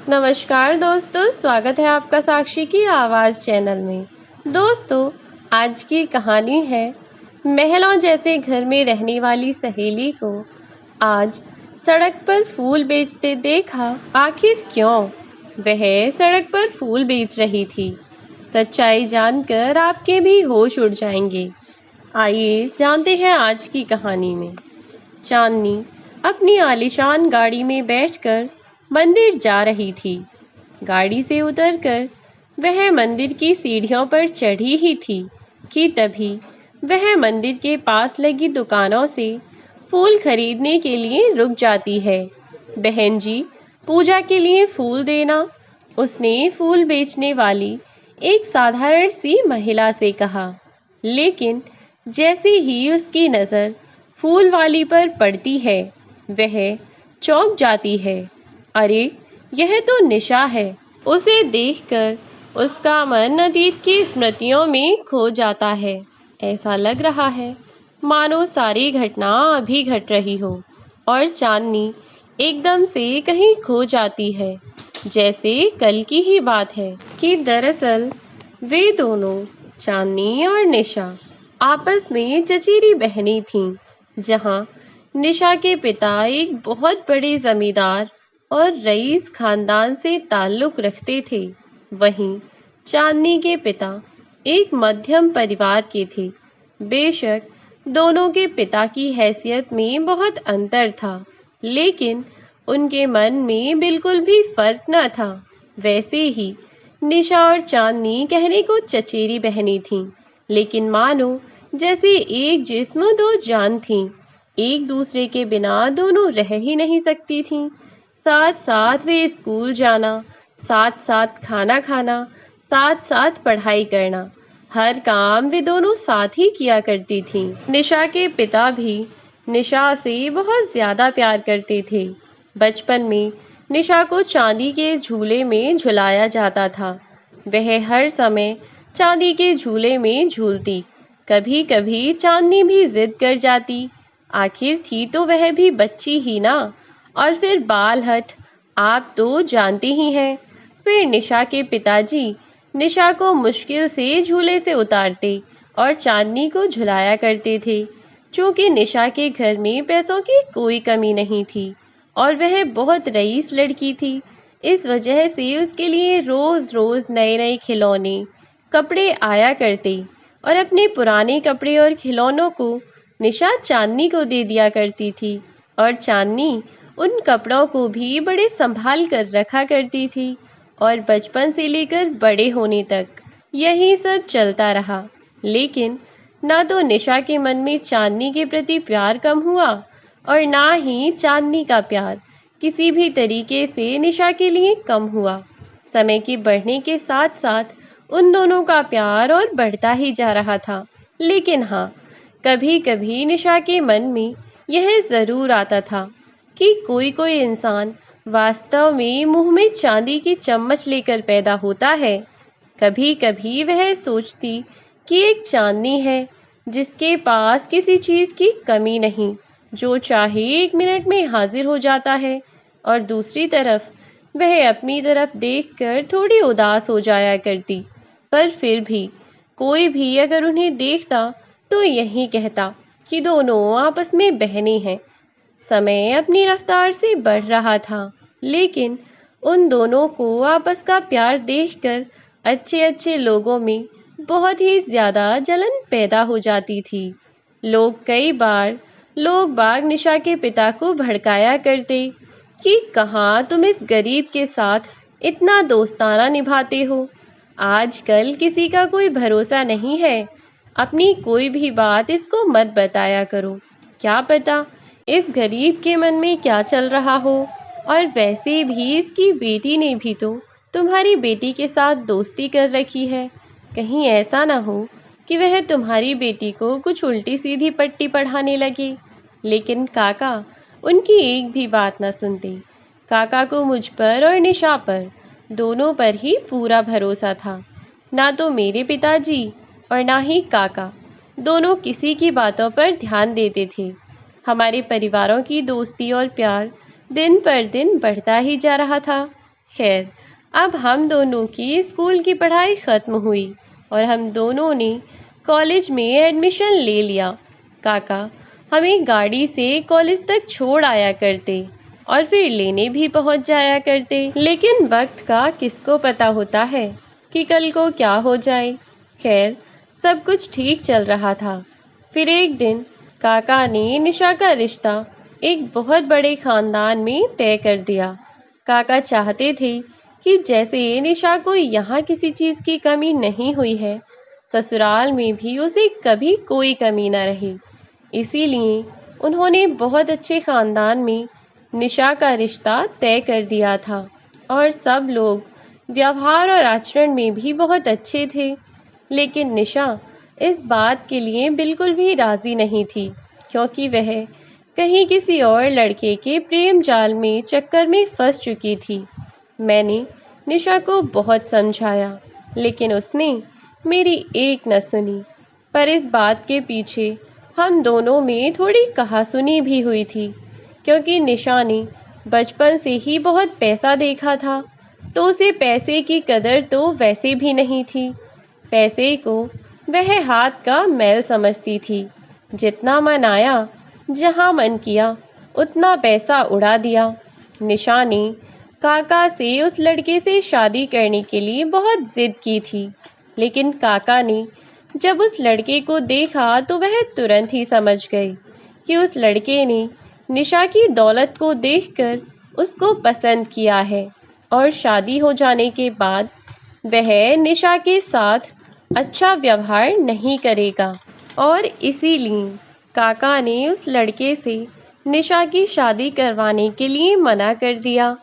नमस्कार दोस्तों, स्वागत है आपका साक्षी की आवाज़ चैनल में। दोस्तों, आज की कहानी है महलों जैसे घर में रहने वाली सहेली को आज सड़क पर फूल बेचते देखा। आखिर क्यों वह सड़क पर फूल बेच रही थी? सच्चाई जानकर आपके भी होश उड़ जाएंगे। आइए जानते हैं आज की कहानी में। चांदनी अपनी आलीशान गाड़ी में बैठकर मंदिर जा रही थी। गाड़ी से उतरकर वह मंदिर की सीढ़ियों पर चढ़ी ही थी कि तभी वह मंदिर के पास लगी दुकानों से फूल खरीदने के लिए रुक जाती है। बहन जी, पूजा के लिए फूल देना, उसने फूल बेचने वाली एक साधारण सी महिला से कहा। लेकिन जैसे ही उसकी नज़र फूल वाली पर पड़ती है, वह चौंक जाती है। अरे, यह तो निशा है। उसे देखकर उसका मन अतीत की स्मृतियों में खो जाता है। ऐसा लग रहा है मानो सारी घटना अभी घट रही हो और चांदनी एकदम से कहीं खो जाती है, जैसे कल की ही बात है कि दरअसल वे दोनों, चांदनी और निशा, आपस में चचेरी बहनें थीं। जहां निशा के पिता एक बहुत बड़े जमींदार और रईस खानदान से ताल्लुक रखते थे, वहीं चांदनी के पिता एक मध्यम परिवार के थे। बेशक दोनों के पिता की हैसियत में बहुत अंतर था, लेकिन उनके मन में बिल्कुल भी फर्क न था। वैसे ही निशा और चांदनी कहने को चचेरी बहनें थीं, लेकिन मानो जैसे एक जिस्म दो जान थीं। एक दूसरे के बिना दोनों रह ही नहीं सकती थीं। साथ साथ वे स्कूल जाना, साथ साथ खाना खाना, साथ साथ पढ़ाई करना, हर काम वे दोनों साथ ही किया करती थीं। निशा के पिता भी निशा से बहुत ज़्यादा प्यार करते थे। बचपन में निशा को चांदी के झूले में झुलाया जाता था। वह हर समय चांदी के झूले में झूलती। कभी कभी चांदनी भी जिद कर जाती। आखिर थी तो वह भी बच्ची ही ना। और फिर बाल हट, आप तो जानते ही हैं। फिर निशा के पिताजी निशा को मुश्किल से झूले से उतारते और चांदनी को झुलाया करते थे। क्योंकि निशा के घर में पैसों की कोई कमी नहीं थी और वह बहुत रईस लड़की थी। इस वजह से उसके लिए रोज़ रोज़ नए नए खिलौने, कपड़े आया करते और अपने पुराने कपड़े और खिलौनों को निशा चांदनी को दे दिया करती थी और चांदनी उन कपड़ों को भी बड़े संभाल कर रखा करती थी। और बचपन से लेकर बड़े होने तक यही सब चलता रहा। लेकिन ना तो निशा के मन में चांदनी के प्रति प्यार कम हुआ और ना ही चांदनी का प्यार किसी भी तरीके से निशा के लिए कम हुआ। समय के बढ़ने के साथ साथ उन दोनों का प्यार और बढ़ता ही जा रहा था। लेकिन हाँ, कभी कभी निशा के मन में यह ज़रूर आता था कि कोई कोई इंसान वास्तव में मुंह में चांदी की चम्मच लेकर पैदा होता है। कभी कभी वह सोचती कि एक चांदनी है जिसके पास किसी चीज़ की कमी नहीं, जो चाहे 1 मिनट में हाजिर हो जाता है। और दूसरी तरफ वह अपनी तरफ देखकर थोड़ी उदास हो जाया करती। पर फिर भी कोई भी अगर उन्हें देखता तो यही कहता कि दोनों आपस में बहनें हैं। समय अपनी रफ्तार से बढ़ रहा था, लेकिन उन दोनों को आपस का प्यार देखकर अच्छे अच्छे लोगों में बहुत ही ज़्यादा जलन पैदा हो जाती थी। लोग बाग निशा के पिता को भड़काया करते कि कहाँ तुम इस गरीब के साथ इतना दोस्ताना निभाते हो। आजकल किसी का कोई भरोसा नहीं है। अपनी कोई भी बात इसको मत बताया करो, क्या पता इस गरीब के मन में क्या चल रहा हो। और वैसे भी इसकी बेटी ने भी तो तुम्हारी बेटी के साथ दोस्ती कर रखी है। कहीं ऐसा ना हो कि वह तुम्हारी बेटी को कुछ उल्टी सीधी पट्टी पढ़ाने लगे। लेकिन काका उनकी एक भी बात न सुनते। काका को मुझ पर और निशा पर, दोनों पर ही पूरा भरोसा था। ना तो मेरे पिताजी और ना ही काका दोनों किसी की बातों पर ध्यान देते थे। हमारे परिवारों की दोस्ती और प्यार दिन पर दिन बढ़ता ही जा रहा था। खैर, अब हम दोनों की स्कूल की पढ़ाई ख़त्म हुई और हम दोनों ने कॉलेज में एडमिशन ले लिया। काका हमें गाड़ी से कॉलेज तक छोड़ आया करते और फिर लेने भी पहुंच जाया करते। लेकिन वक्त का किसको पता होता है कि कल को क्या हो जाए। खैर, सब कुछ ठीक चल रहा था। फिर एक दिन काका ने निशा का रिश्ता एक बहुत बड़े खानदान में तय कर दिया। काका चाहते थे कि जैसे निशा को यहाँ किसी चीज़ की कमी नहीं हुई है, ससुराल में भी उसे कभी कोई कमी न रहे। इसीलिए उन्होंने बहुत अच्छे खानदान में निशा का रिश्ता तय कर दिया था और सब लोग व्यवहार और आचरण में भी बहुत अच्छे थे। लेकिन निशा इस बात के लिए बिल्कुल भी राज़ी नहीं थी, क्योंकि वह कहीं किसी और लड़के के प्रेम जाल में चक्कर में फंस चुकी थी। मैंने निशा को बहुत समझाया, लेकिन उसने मेरी एक न सुनी। पर इस बात के पीछे हम दोनों में थोड़ी कहासुनी भी हुई थी, क्योंकि निशा ने बचपन से ही बहुत पैसा देखा था, तो उसे पैसे की कदर तो वैसे भी नहीं थी। पैसे को वह हाथ का मैल समझती थी। जितना मन आया, जहाँ मन किया, उतना पैसा उड़ा दिया। निशा ने काका से उस लड़के से शादी करने के लिए बहुत जिद की थी, लेकिन काका ने जब उस लड़के को देखा तो वह तुरंत ही समझ गए कि उस लड़के ने निशा की दौलत को देखकर उसको पसंद किया है और शादी हो जाने के बाद वह निशा के साथ अच्छा व्यवहार नहीं करेगा। और इसीलिए काका ने उस लड़के से निशा की शादी करवाने के लिए मना कर दिया।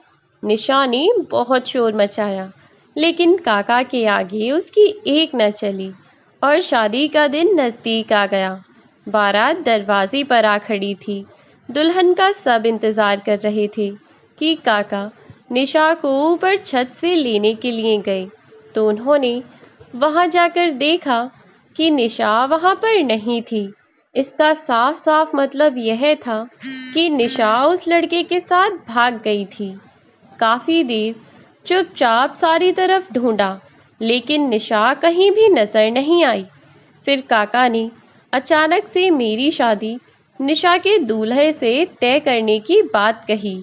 निशा ने बहुत शोर मचाया, लेकिन काका के आगे उसकी एक न चली और शादी का दिन नज़दीक आ गया। बारात दरवाजे पर आ खड़ी थी। दुल्हन का सब इंतज़ार कर रहे थे कि काका निशा को ऊपर छत से लेने के लिए गए, तो उन्होंने वहां जाकर देखा कि निशा वहां पर नहीं थी। इसका साफ साफ मतलब यह था कि निशा उस लड़के के साथ भाग गई थी। काफ़ी देर चुपचाप सारी तरफ ढूंढा, लेकिन निशा कहीं भी नजर नहीं आई। फिर काका ने अचानक से मेरी शादी निशा के दूल्हे से तय करने की बात कही।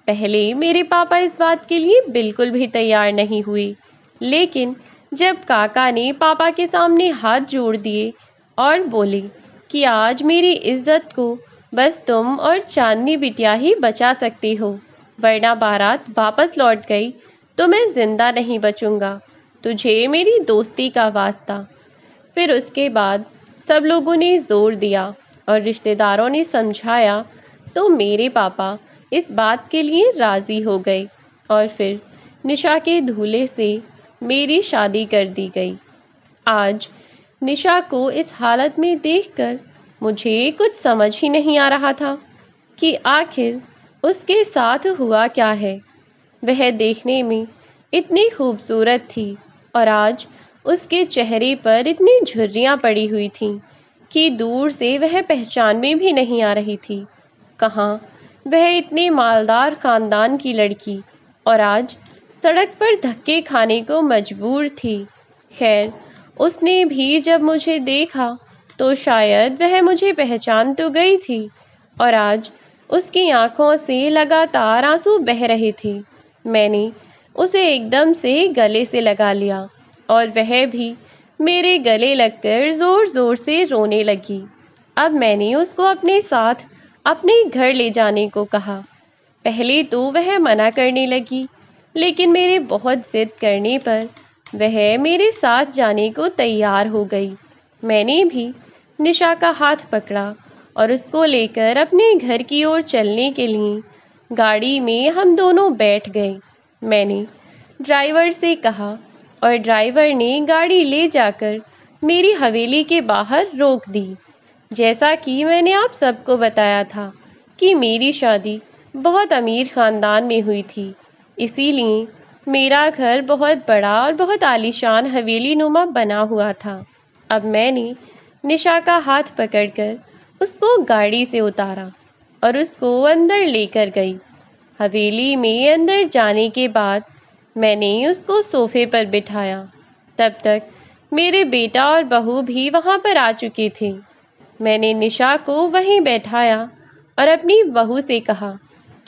पहले मेरे पापा इस बात के लिए बिल्कुल भी तैयार नहीं हुए, लेकिन जब काका ने पापा के सामने हाथ जोड़ दिए और बोले कि आज मेरी इज्जत को बस तुम और चांदनी बिटिया ही बचा सकते हो, वरना बारात वापस लौट गई तो मैं जिंदा नहीं बचूंगा। तुझे मेरी दोस्ती का वास्ता। फिर उसके बाद सब लोगों ने जोर दिया और रिश्तेदारों ने समझाया, तो मेरे पापा इस बात के लिए राज़ी हो गए और फिर निशा के दूल्हे से मेरी शादी कर दी गई। आज निशा को इस हालत में देखकर मुझे कुछ समझ ही नहीं आ रहा था कि आखिर उसके साथ हुआ क्या है। वह देखने में इतनी खूबसूरत थी और आज उसके चेहरे पर इतनी झुर्रियाँ पड़ी हुई थीं कि दूर से वह पहचान में भी नहीं आ रही थी। कहाँ वह इतने मालदार खानदान की लड़की और आज सड़क पर धक्के खाने को मजबूर थी। खैर, उसने भी जब मुझे देखा तो शायद वह मुझे पहचान तो गई थी और आज उसकी आंखों से लगातार आंसू बह रहे थे। मैंने उसे एकदम से गले से लगा लिया और वह भी मेरे गले लगकर ज़ोर ज़ोर से रोने लगी। अब मैंने उसको अपने साथ अपने घर ले जाने को कहा। पहले तो वह मना करने लगी, लेकिन मेरे बहुत ज़िद करने पर वह मेरे साथ जाने को तैयार हो गई। मैंने भी निशा का हाथ पकड़ा और उसको लेकर अपने घर की ओर चलने के लिए गाड़ी में हम दोनों बैठ गए। मैंने ड्राइवर से कहा और ड्राइवर ने गाड़ी ले जाकर मेरी हवेली के बाहर रोक दी। जैसा कि मैंने आप सबको बताया था कि मेरी शादी बहुत अमीर ख़ानदान में हुई थी, इसीलिए मेरा घर बहुत बड़ा और बहुत आलीशान हवेली नुमा बना हुआ था। अब मैंने निशा का हाथ पकड़कर उसको गाड़ी से उतारा और उसको अंदर लेकर गई। हवेली में अंदर जाने के बाद मैंने उसको सोफे पर बिठाया। तब तक मेरे बेटा और बहू भी वहाँ पर आ चुके थे। मैंने निशा को वहीं बैठाया और अपनी बहू से कहा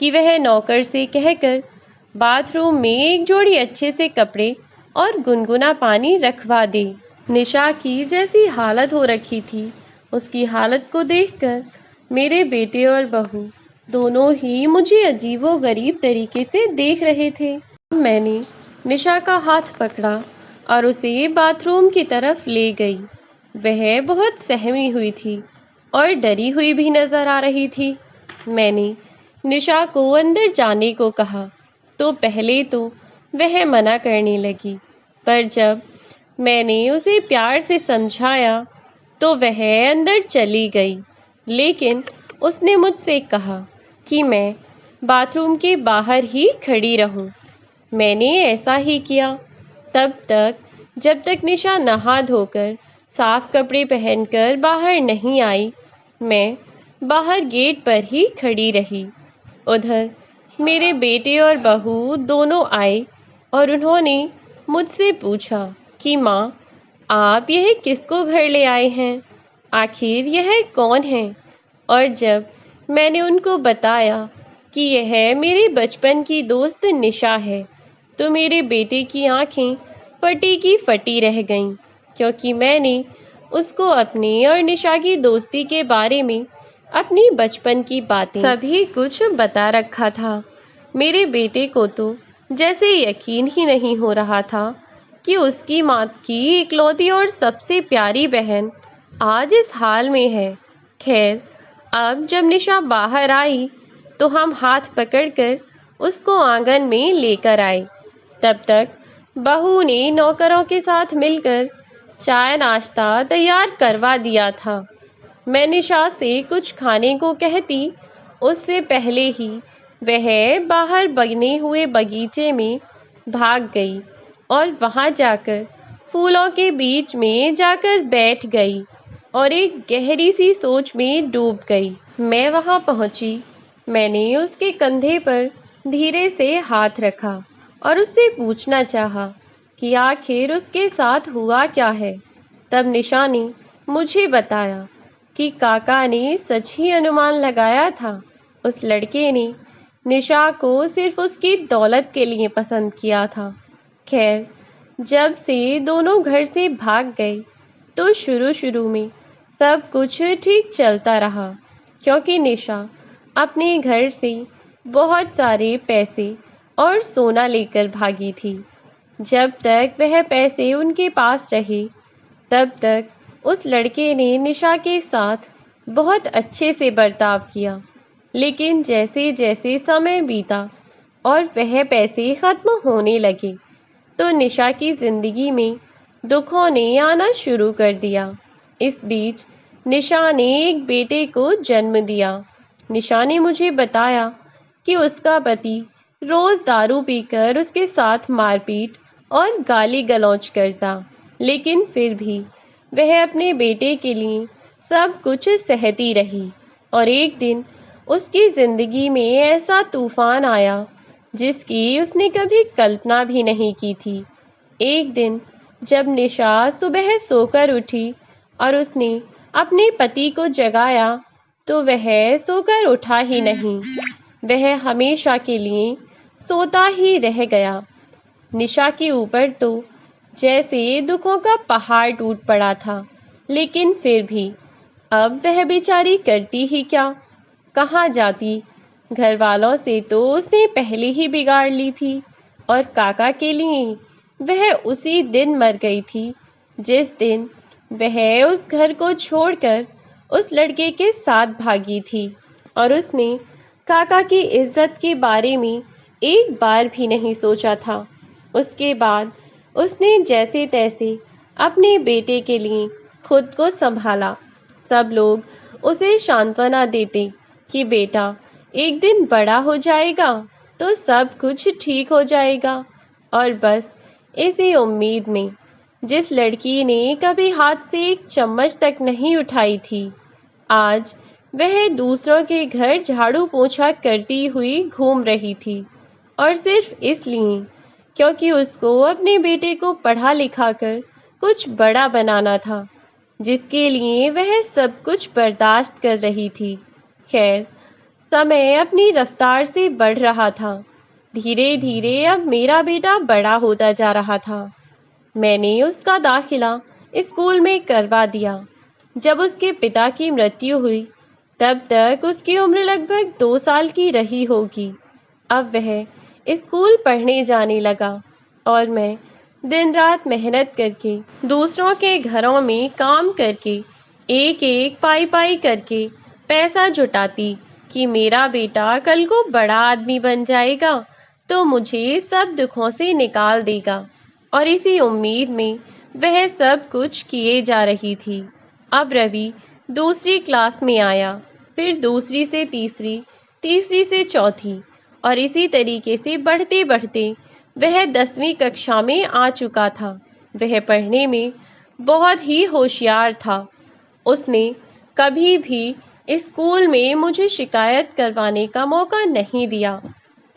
कि वह नौकर से कहकर बाथरूम में एक जोड़ी अच्छे से कपड़े और गुनगुना पानी रखवा दे। निशा की जैसी हालत हो रखी थी, उसकी हालत को देखकर मेरे बेटे और बहू दोनों ही मुझे अजीबोगरीब तरीके से देख रहे थे। मैंने निशा का हाथ पकड़ा और उसे बाथरूम की तरफ ले गई। वह बहुत सहमी हुई थी और डरी हुई भी नजर आ रही थी। मैंने निशा को अंदर जाने को कहा तो पहले तो वह मना करने लगी, पर जब मैंने उसे प्यार से समझाया तो वह अंदर चली गई। लेकिन उसने मुझसे कहा कि मैं बाथरूम के बाहर ही खड़ी रहूं। मैंने ऐसा ही किया तब तक जब तक निशा नहा धोकर साफ कपड़े पहनकर बाहर नहीं आई। मैं बाहर गेट पर ही खड़ी रही। उधर मेरे बेटे और बहू दोनों आए और उन्होंने मुझसे पूछा कि माँ, आप यह किसको घर ले आए हैं? आखिर यह कौन है? और जब मैंने उनको बताया कि यह मेरे बचपन की दोस्त निशा है, तो मेरे बेटे की आंखें फटी की फटी रह गईं, क्योंकि मैंने उसको अपने और निशा की दोस्ती के बारे में अपनी बचपन की बातें सभी कुछ बता रखा था। मेरे बेटे को तो जैसे यकीन ही नहीं हो रहा था कि उसकी माँ की इकलौती और सबसे प्यारी बहन आज इस हाल में है। खैर, अब जब निशा बाहर आई तो हम हाथ पकड़कर उसको आंगन में लेकर आए। तब तक बहू ने नौकरों के साथ मिलकर चाय नाश्ता तैयार करवा दिया था। मैं निशा से कुछ खाने को कहती उससे पहले ही वह बाहर बने हुए बगीचे में भाग गई और वहां जाकर फूलों के बीच में जाकर बैठ गई और एक गहरी सी सोच में डूब गई। मैं वहां पहुंची। मैंने उसके कंधे पर धीरे से हाथ रखा और उससे पूछना चाहा कि आखिर उसके साथ हुआ क्या है। तब निशा ने मुझे बताया कि काका ने सच ही अनुमान लगाया था। उस लड़के ने निशा को सिर्फ उसकी दौलत के लिए पसंद किया था। खैर, जब से दोनों घर से भाग गए तो शुरू शुरू में सब कुछ ठीक चलता रहा, क्योंकि निशा अपने घर से बहुत सारे पैसे और सोना लेकर भागी थी। जब तक वह पैसे उनके पास रहे तब तक उस लड़के ने निशा के साथ बहुत अच्छे से बर्ताव किया। लेकिन जैसे जैसे समय बीता और वह पैसे खत्म होने लगे तो निशा की जिंदगी में दुखों ने आना शुरू कर दिया। इस बीच निशा ने एक बेटे को जन्म दिया। निशा ने मुझे बताया कि उसका पति रोज दारू पीकर उसके साथ मारपीट और गाली गलौज करता, लेकिन फिर भी वह अपने बेटे के लिए सब कुछ सहती रही। और एक दिन उसकी जिंदगी में ऐसा तूफान आया जिसकी उसने कभी कल्पना भी नहीं की थी। एक दिन जब निशा सुबह सोकर उठी और उसने अपने पति को जगाया तो वह सोकर उठा ही नहीं, वह हमेशा के लिए सोता ही रह गया। निशा के ऊपर तो जैसे दुखों का पहाड़ टूट पड़ा था, लेकिन फिर भी अब वह बेचारी करती ही क्या, कहाँ जाती। घर वालों से तो उसने पहले ही बिगाड़ ली थी और काका के लिए वह उसी दिन मर गई थी जिस दिन वह उस घर को छोड़कर उस लड़के के साथ भागी थी। और उसने काका की इज्जत के बारे में एक बार भी नहीं सोचा था। उसके बाद उसने जैसे तैसे अपने बेटे के लिए खुद को संभाला। सब लोग उसे सांत्वना देते कि बेटा एक दिन बड़ा हो जाएगा तो सब कुछ ठीक हो जाएगा। और बस इसी उम्मीद में जिस लड़की ने कभी हाथ से एक चम्मच तक नहीं उठाई थी, आज वह दूसरों के घर झाड़ू पोछा करती हुई घूम रही थी, और सिर्फ इसलिए क्योंकि उसको अपने बेटे को पढ़ा लिखा कर कुछ बड़ा बनाना था, जिसके लिए वह सब कुछ बर्दाश्त कर रही थी। खैर, समय अपनी रफ्तार से बढ़ रहा था। धीरे धीरे अब मेरा बेटा बड़ा होता जा रहा था। मैंने उसका दाखिला स्कूल में करवा दिया। जब उसके पिता की मृत्यु हुई, तब तक उसकी उम्र लगभग 2 साल की रही होगी। अब वह स्कूल पढ़ने जाने लगा और मैं दिन रात मेहनत करके, दूसरों के घरों में काम करके, एक एक पाई पाई करके पैसा जुटाती कि मेरा बेटा कल को बड़ा आदमी बन जाएगा तो मुझे सब दुखों से निकाल देगा। और इसी उम्मीद में वह सब कुछ किए जा रही थी। अब रवि दूसरी क्लास में आया, फिर दूसरी से तीसरी, तीसरी से चौथी, और इसी तरीके से बढ़ते बढ़ते वह 10वीं कक्षा में आ चुका था। वह पढ़ने में बहुत ही होशियार था। उसने कभी भी स्कूल में मुझे शिकायत करवाने का मौका नहीं दिया।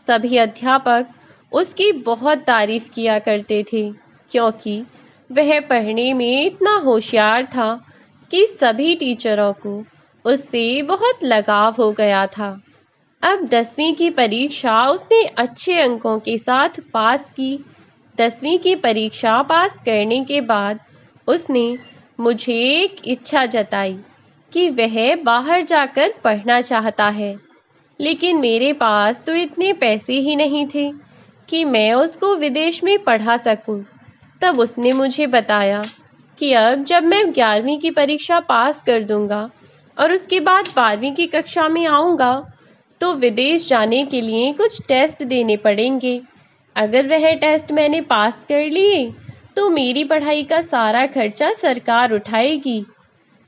सभी अध्यापक उसकी बहुत तारीफ किया करते थे, क्योंकि वह पढ़ने में इतना होशियार था कि सभी टीचरों को उससे बहुत लगाव हो गया था। अब 10वीं की परीक्षा उसने अच्छे अंकों के साथ पास की। 10वीं की परीक्षा पास करने के बाद उसने मुझे एक इच्छा जताई कि वह बाहर जाकर पढ़ना चाहता है। लेकिन मेरे पास तो इतने पैसे ही नहीं थे कि मैं उसको विदेश में पढ़ा सकूं। तब उसने मुझे बताया कि अब जब मैं 11वीं की परीक्षा पास कर दूंगा और उसके बाद 12वीं की कक्षा में आऊंगा, तो विदेश जाने के लिए कुछ टेस्ट देने पड़ेंगे। अगर वह टेस्ट मैंने पास कर लिए तो मेरी पढ़ाई का सारा खर्चा सरकार उठाएगी।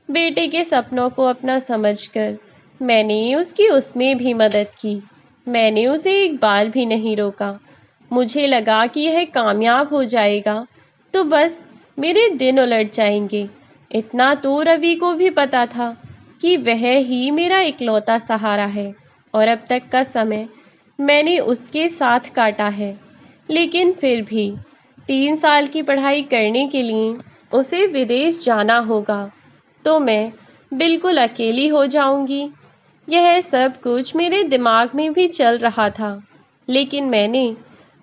बेटे के सपनों को अपना समझकर मैंने उसकी उसमें भी मदद की। मैंने उसे एक बार भी नहीं रोका। मुझे लगा कि यह कामयाब हो जाएगा तो बस मेरे दिन उलट जाएंगे। इतना तो रवि को भी पता था कि वह ही मेरा इकलौता सहारा है और अब तक का समय मैंने उसके साथ काटा है। लेकिन फिर भी 3 साल की पढ़ाई करने के लिए उसे विदेश जाना होगा, तो मैं बिल्कुल अकेली हो जाऊंगी। यह सब कुछ मेरे दिमाग में भी चल रहा था, लेकिन मैंने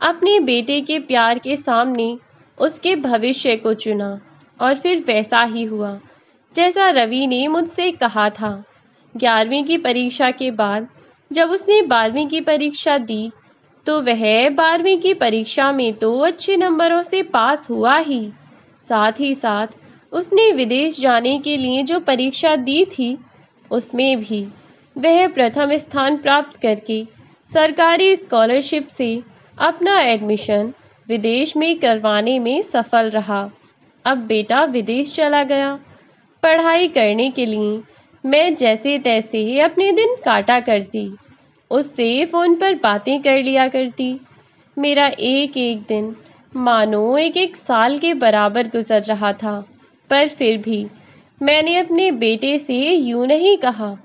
अपने बेटे के प्यार के सामने उसके भविष्य को चुना और फिर वैसा ही हुआ जैसा रवि ने मुझसे कहा था। 11वीं की परीक्षा के बाद जब उसने 12वीं की परीक्षा दी, तो वह 12वीं की परीक्षा में तो अच्छे नंबरों से पास हुआ ही, साथ ही साथ उसने विदेश जाने के लिए जो परीक्षा दी थी, उसमें भी वह प्रथम स्थान प्राप्त करके सरकारी स्कॉलरशिप से अपना एडमिशन विदेश में करवाने में सफल रहा। अब बेटा विदेश चला गया। पढ़ाई करने के लिए मैं जैसे तैसे अपने दिन काटा करती, उससे फ़ोन पर बातें कर लिया करती। मेरा एक एक दिन मानो एक एक साल के बराबर गुजर रहा था। पर फिर भी मैंने अपने बेटे से यूं नहीं कहा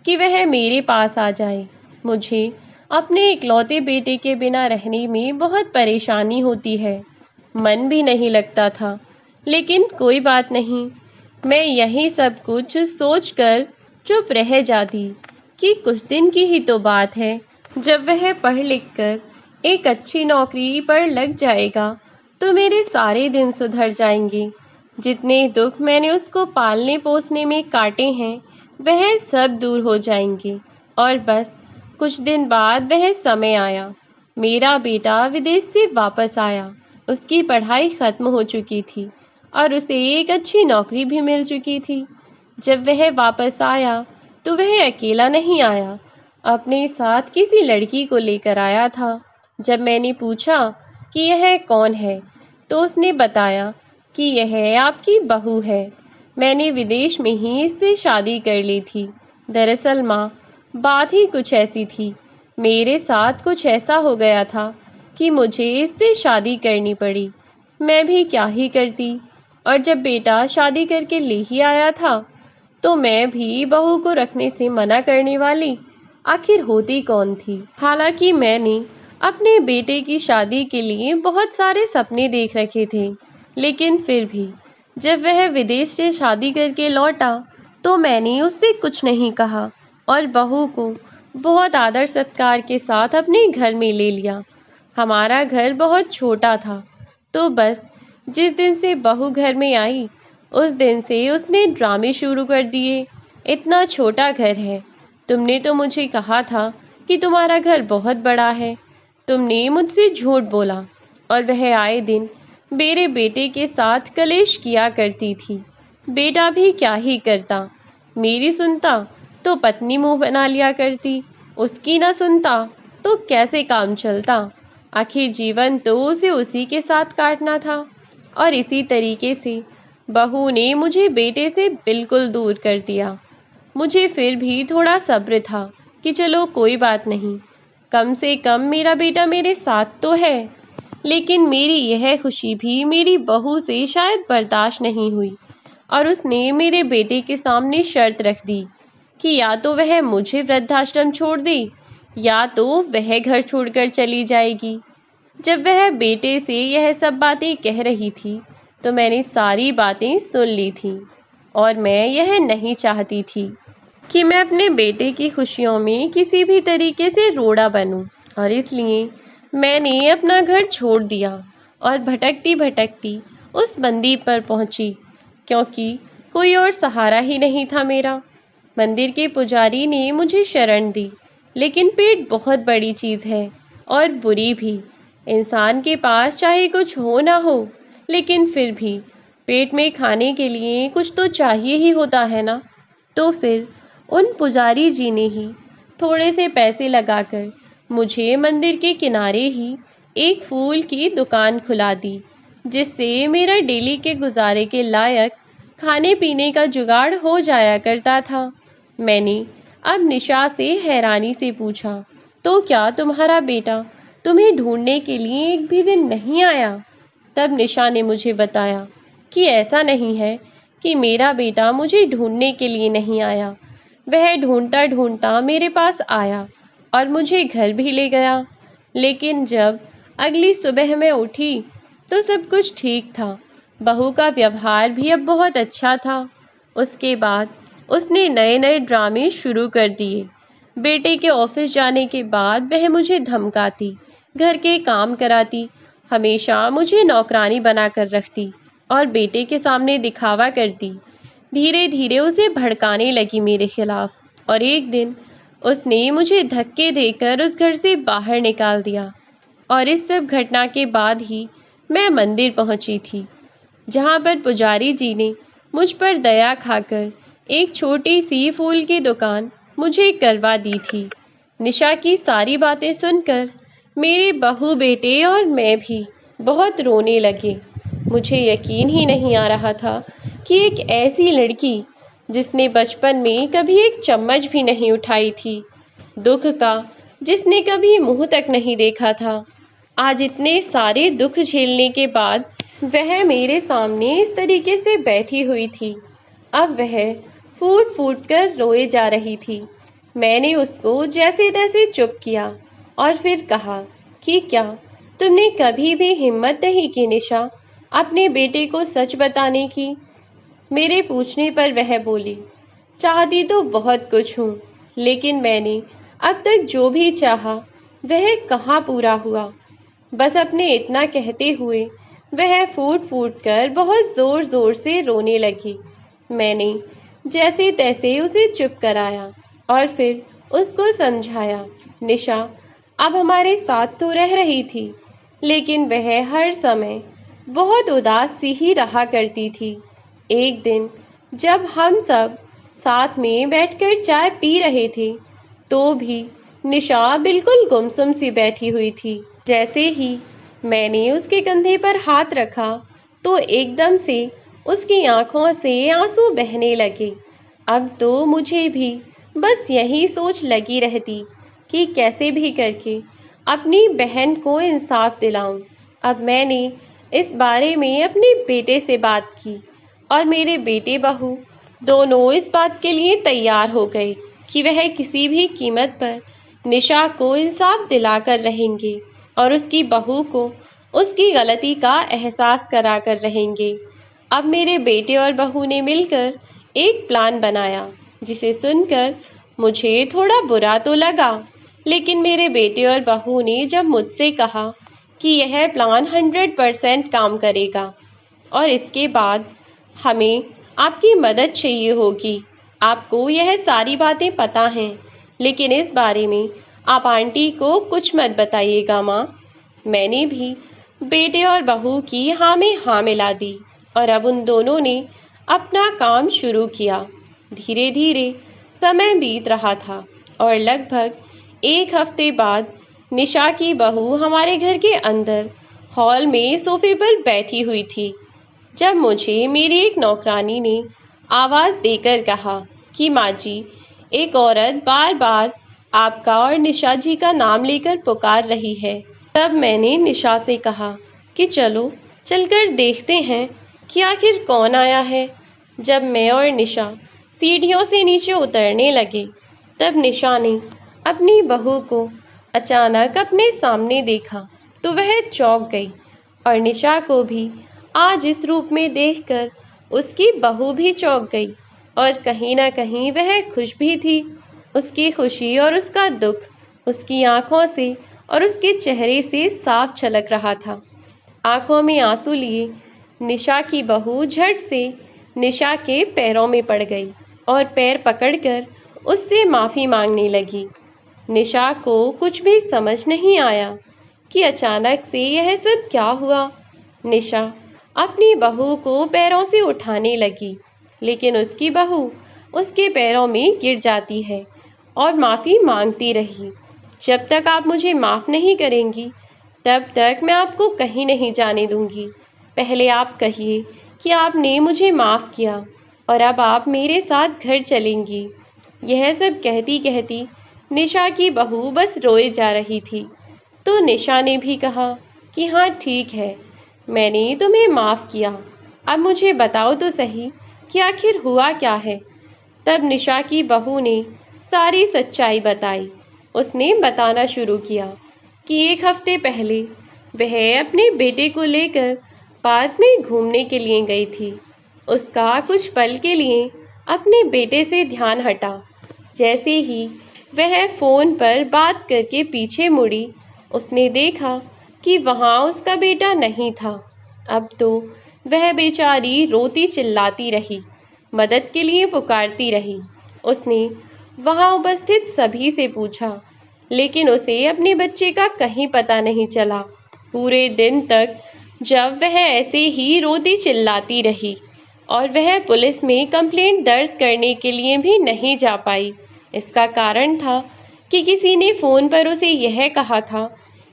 कि वह मेरे पास आ जाए। मुझे अपने इकलौते बेटे के बिना रहने में बहुत परेशानी होती है, मन भी नहीं लगता था। लेकिन कोई बात नहीं, मैं यही सब कुछ सोचकर चुप रह जाती कि कुछ दिन की ही तो बात है। जब वह पढ़ लिख कर एक अच्छी नौकरी पर लग जाएगा तो मेरे सारे दिन सुधर जाएंगे। जितने दुख मैंने उसको पालने पोसने में काटे हैं, वह सब दूर हो जाएंगे। और बस कुछ दिन बाद वह समय आया। मेरा बेटा विदेश से वापस आया। उसकी पढ़ाई खत्म हो चुकी थी और उसे एक अच्छी नौकरी भी मिल चुकी थी। जब वह वापस आया तो वह अकेला नहीं आया, अपने साथ किसी लड़की को लेकर आया था। जब मैंने पूछा कि यह कौन है, तो उसने बताया कि यह आपकी बहू है। मैंने विदेश में ही इससे शादी कर ली थी। दरअसल माँ, बात ही कुछ ऐसी थी। मेरे साथ कुछ ऐसा हो गया था कि मुझे इससे शादी करनी पड़ी। मैं भी क्या ही करती। और जब बेटा शादी करके ले ही आया था, तो मैं भी बहू को रखने से मना करने वाली आखिर होती कौन थी। हालांकि मैंने अपने बेटे की शादी के लिए बहुत सारे सपने देख रखे थे, लेकिन फिर भी जब वह विदेश से शादी करके लौटा तो मैंने उससे कुछ नहीं कहा और बहू को बहुत आदर सत्कार के साथ अपने घर में ले लिया। हमारा घर बहुत छोटा था, तो बस जिस दिन से बहू घर में आई उस दिन से उसने ड्रामे शुरू कर दिए। इतना छोटा घर है, तुमने तो मुझे कहा था कि तुम्हारा घर बहुत बड़ा है। तुमने मुझसे झूठ बोला और वह आए दिन मेरे बेटे के साथ कलेश किया करती थी। बेटा भी क्या ही करता, मेरी सुनता तो पत्नी मुंह बना लिया करती, उसकी ना सुनता तो कैसे काम चलता। आखिर जीवन तो उसे उसी के साथ काटना था। और इसी तरीके से बहू ने मुझे बेटे से बिल्कुल दूर कर दिया। मुझे फिर भी थोड़ा सब्र था कि चलो कोई बात नहीं, कम से कम मेरा बेटा मेरे साथ तो है। लेकिन मेरी यह खुशी भी मेरी बहू से शायद बर्दाश्त नहीं हुई और उसने मेरे बेटे के सामने शर्त रख दी कि या तो वह मुझे वृद्धाश्रम छोड़ दे या तो वह घर छोड़कर चली जाएगी। जब वह बेटे से यह सब बातें कह रही थी तो मैंने सारी बातें सुन ली थी और मैं यह नहीं चाहती थी कि मैं अपने बेटे की खुशियों में किसी भी तरीके से रोड़ा बनूं, और इसलिए मैंने अपना घर छोड़ दिया और भटकती भटकती उस मंदिर पर पहुंची, क्योंकि कोई और सहारा ही नहीं था मेरा। मंदिर के पुजारी ने मुझे शरण दी, लेकिन पेट बहुत बड़ी चीज़ है और बुरी भी। इंसान के पास चाहे कुछ हो ना हो, लेकिन फिर भी पेट में खाने के लिए कुछ तो चाहिए ही होता है ना। तो फिर उन पुजारी जी ने ही थोड़े से पैसे लगाकर मुझे मंदिर के किनारे ही एक फूल की दुकान खुला दी, जिससे मेरा डेली के गुजारे के लायक खाने पीने का जुगाड़ हो जाया करता था। मैंने अब निशा से हैरानी से पूछा, तो क्या तुम्हारा बेटा तुम्हें ढूंढने के लिए एक भी दिन नहीं आया? तब निशा ने मुझे बताया कि ऐसा नहीं है कि मेरा बेटा मुझे ढूंढने के लिए नहीं आया, वह ढूंढता ढूंढता मेरे पास आया और मुझे घर भी ले गया। लेकिन जब अगली सुबह मैं उठी तो सब कुछ ठीक था। बहू का व्यवहार भी अब बहुत अच्छा था। उसके बाद उसने नए नए ड्रामे शुरू कर दिए। बेटे के ऑफिस जाने के बाद वह मुझे धमकाती, घर के काम कराती, हमेशा मुझे नौकरानी बनाकर रखती और बेटे के सामने दिखावा करती। धीरे धीरे उसे भड़काने लगी मेरे खिलाफ और एक दिन उसने मुझे धक्के देकर उस घर से बाहर निकाल दिया। और इस सब घटना के बाद ही मैं मंदिर पहुंची थी, जहां पर पुजारी जी ने मुझ पर दया खाकर एक छोटी सी फूल की दुकान मुझे करवा दी थी। निशा की सारी बातें सुनकर मेरे बहू बेटे और मैं भी बहुत रोने लगे। मुझे यकीन ही नहीं आ रहा था कि एक ऐसी लड़की जिसने बचपन में कभी एक चम्मच भी नहीं उठाई थी, दुख का जिसने कभी मुंह तक नहीं देखा था, आज इतने सारे दुख झेलने के बाद वह मेरे सामने इस तरीके से बैठी हुई थी। अब वह फूट फूट कर रोए जा रही थी। मैंने उसको जैसे तैसे चुप किया और फिर कहा कि क्या तुमने कभी भी हिम्मत नहीं की निशा, अपने बेटे को सच बताने की? मेरे पूछने पर वह बोली, चाहती तो बहुत कुछ हूँ, लेकिन मैंने अब तक जो भी चाहा वह कहाँ पूरा हुआ। बस अपने इतना कहते हुए वह फूट फूट कर बहुत ज़ोर ज़ोर से रोने लगी। मैंने जैसे तैसे उसे चुप कराया और फिर उसको समझाया, निशा अब हमारे साथ तो रह रही थी, लेकिन वह हर समय बहुत उदास सी ही रहा करती थी। एक दिन जब हम सब साथ में बैठकर चाय पी रहे थे, तो भी निशा बिल्कुल गुमसुम सी बैठी हुई थी। जैसे ही मैंने उसके कंधे पर हाथ रखा तो एकदम से उसकी आंखों से आंसू बहने लगे। अब तो मुझे भी बस यही सोच लगी रहती कि कैसे भी करके अपनी बहन को इंसाफ दिलाऊं। अब मैंने इस बारे में अपने बेटे से बात की और मेरे बेटे बहू दोनों इस बात के लिए तैयार हो गए कि वह किसी भी कीमत पर निशा को इंसाफ दिलाकर रहेंगे। और उसकी बहू को उसकी गलती का एहसास कराकर रहेंगे। अब मेरे बेटे और बहू ने मिलकर एक प्लान बनाया, जिसे सुनकर मुझे थोड़ा बुरा तो लगा, लेकिन मेरे बेटे और बहू ने जब मुझसे कहा कि यह प्लान 100% काम करेगा और इसके बाद हमें आपकी मदद चाहिए होगी। आपको यह सारी बातें पता हैं, लेकिन इस बारे में आप आंटी को कुछ मत बताइएगा माँ। मैंने भी बेटे और बहू की हाँ में हाँ मिला दी और अब उन दोनों ने अपना काम शुरू किया। धीरे धीरे समय बीत रहा था और लगभग एक हफ्ते बाद निशा की बहू हमारे घर के अंदर हॉल में सोफे पर बैठी हुई थी, जब मुझे मेरी एक नौकरानी ने आवाज़ देकर कहा कि माँ जी, एक औरत बार बार आपका और निशा जी का नाम लेकर पुकार रही है। तब मैंने निशा से कहा कि चलो चलकर देखते हैं कि आखिर कौन आया है। जब मैं और निशा सीढ़ियों से नीचे उतरने लगे, तब निशा ने अपनी बहू को अचानक अपने सामने देखा तो वह चौंक गई और निशा को भी आज इस रूप में देखकर उसकी बहू भी चौंक गई और कहीं ना कहीं वह खुश भी थी। उसकी खुशी और उसका दुख उसकी आंखों से और उसके चेहरे से साफ झलक रहा था। आंखों में आंसू लिए निशा की बहू झट से निशा के पैरों में पड़ गई और पैर पकड़कर उससे माफ़ी मांगने लगी। निशा को कुछ भी समझ नहीं आया कि अचानक से यह सब क्या हुआ। निशा अपनी बहू को पैरों से उठाने लगी, लेकिन उसकी बहू उसके पैरों में गिर जाती है और माफ़ी मांगती रही। जब तक आप मुझे माफ़ नहीं करेंगी, तब तक मैं आपको कहीं नहीं जाने दूंगी। पहले आप कहिए कि आपने मुझे माफ़ किया और अब आप मेरे साथ घर चलेंगी। यह सब कहती कहती निशा की बहू बस रोए जा रही थी। तो निशा ने भी कहा कि हाँ ठीक है, मैंने तुम्हें माफ़ किया। अब मुझे बताओ तो सही कि आखिर हुआ क्या है। तब निशा की बहू ने सारी सच्चाई बताई। उसने बताना शुरू किया कि एक हफ्ते पहले वह अपने बेटे को लेकर पार्क में घूमने के लिए गई थी। उसका कुछ पल के लिए अपने बेटे से ध्यान हटा। जैसे ही वह फ़ोन पर बात करके पीछे मुड़ी, उसने देखा कि वहाँ उसका बेटा नहीं था। अब तो वह बेचारी रोती चिल्लाती रही, मदद के लिए पुकारती रही। उसने वहाँ उपस्थित सभी से पूछा, लेकिन उसे अपने बच्चे का कहीं पता नहीं चला। पूरे दिन तक जब वह ऐसे ही रोती चिल्लाती रही और वह पुलिस में कंप्लेंट दर्ज करने के लिए भी नहीं जा पाई। इसका कारण था कि किसी ने फ़ोन पर उसे यह कहा था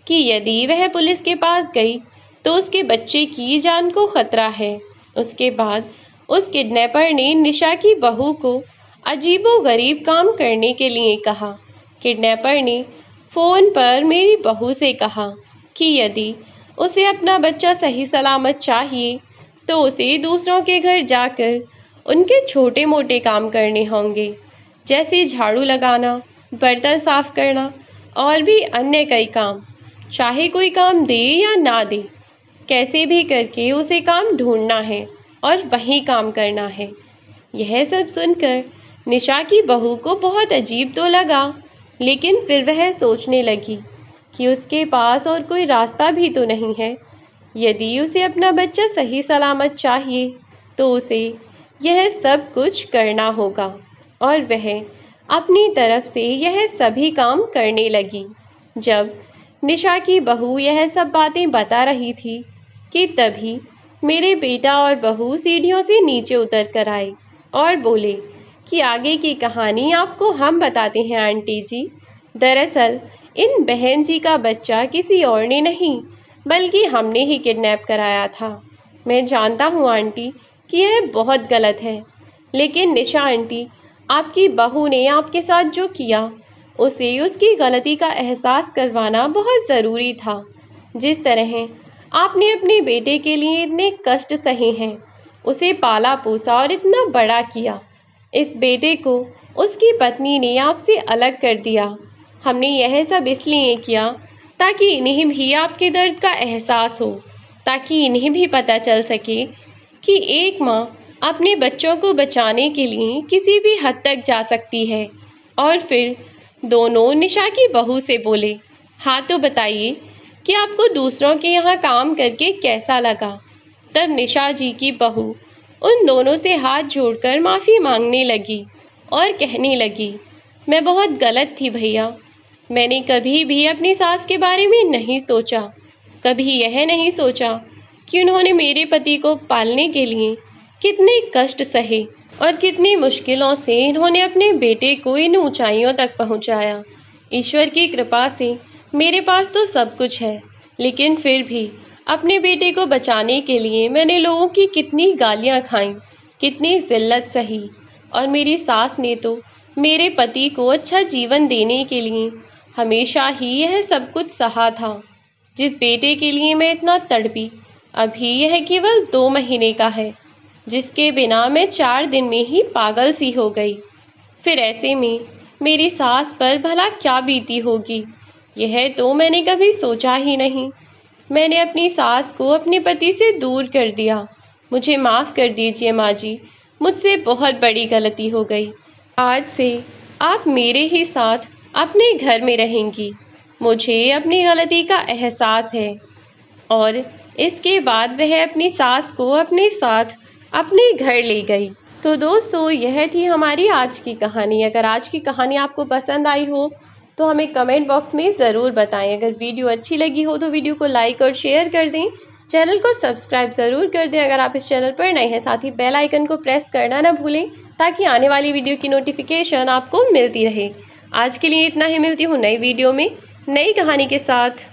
कि यदि वह पुलिस के पास गई तो उसके बच्चे की जान को खतरा है। उसके बाद उस किडनैपर ने निशा की बहू को अजीबोगरीब काम करने के लिए कहा। किडनैपर ने फ़ोन पर मेरी बहू से कहा कि यदि उसे अपना बच्चा सही सलामत चाहिए तो उसे दूसरों के घर जाकर उनके छोटे मोटे काम करने होंगे, जैसे झाड़ू लगाना, बर्तन साफ करना और भी अन्य कई काम। चाहे कोई काम दे या ना दे, कैसे भी करके उसे काम ढूंढना है और वही काम करना है। यह सब सुनकर निशा की बहू को बहुत अजीब तो लगा, लेकिन फिर वह सोचने लगी कि उसके पास और कोई रास्ता भी तो नहीं है। यदि उसे अपना बच्चा सही सलामत चाहिए तो उसे यह सब कुछ करना होगा और वह अपनी तरफ से यह सभी काम करने लगी। जब निशा की बहू यह सब बातें बता रही थी कि तभी मेरे बेटा और बहू सीढ़ियों से नीचे उतर कर आए और बोले कि आगे की कहानी आपको हम बताते हैं आंटी जी। दरअसल इन बहन जी का बच्चा किसी और ने नहीं बल्कि हमने ही किडनैप कराया था। मैं जानता हूँ आंटी कि यह बहुत गलत है, लेकिन निशा आंटी, आपकी बहू ने आपके साथ जो किया उसे उसकी गलती का एहसास करवाना बहुत ज़रूरी था। जिस तरह आपने अपने बेटे के लिए इतने कष्ट सहे हैं, उसे पाला पोसा और इतना बड़ा किया, इस बेटे को उसकी पत्नी ने आपसे अलग कर दिया। हमने यह सब इसलिए किया ताकि इन्हें भी आपके दर्द का एहसास हो, ताकि इन्हें भी पता चल सके कि एक माँ अपने बच्चों को बचाने के लिए किसी भी हद तक जा सकती है। और फिर दोनों निशा की बहू से बोले, हाँ तो बताइए कि आपको दूसरों के यहाँ काम करके कैसा लगा। तब निशा जी की बहू उन दोनों से हाथ जोड़कर माफ़ी मांगने लगी और कहने लगी, मैं बहुत गलत थी भैया। मैंने कभी भी अपनी सास के बारे में नहीं सोचा, कभी यह नहीं सोचा कि उन्होंने मेरे पति को पालने के लिए कितने कष्ट सहे और कितनी मुश्किलों से इन्होंने अपने बेटे को इन ऊंचाइयों तक पहुंचाया। ईश्वर की कृपा से मेरे पास तो सब कुछ है, लेकिन फिर भी अपने बेटे को बचाने के लिए मैंने लोगों की कितनी गालियां खाईं, कितनी जिल्लत सही। और मेरी सास ने तो मेरे पति को अच्छा जीवन देने के लिए हमेशा ही यह सब कुछ सहा था। जिस बेटे के लिए मैं इतना तड़पी, अभी यह केवल 2 महीने का है, जिसके बिना मैं 4 दिन में ही पागल सी हो गई। फिर ऐसे में मेरी सास पर भला क्या बीती होगी, यह तो मैंने कभी सोचा ही नहीं। मैंने अपनी सास को अपने पति से दूर कर दिया। मुझे माफ़ कर दीजिए माँ जी, मुझसे बहुत बड़ी गलती हो गई। आज से आप मेरे ही साथ अपने घर में रहेंगी। मुझे अपनी गलती का एहसास है। और इसके बाद वह अपनी सास को अपने साथ अपने घर ले गई। तो दोस्तों, यह थी हमारी आज की कहानी। अगर आज की कहानी आपको पसंद आई हो तो हमें कमेंट बॉक्स में ज़रूर बताएं। अगर वीडियो अच्छी लगी हो तो वीडियो को लाइक और शेयर कर दें। चैनल को सब्सक्राइब ज़रूर कर दें अगर आप इस चैनल पर नए हैं। साथ ही बेल आइकन को प्रेस करना ना भूलें, ताकि आने वाली वीडियो की नोटिफिकेशन आपको मिलती रहे। आज के लिए इतना ही, मिलती हूँ नई वीडियो में नई कहानी के साथ।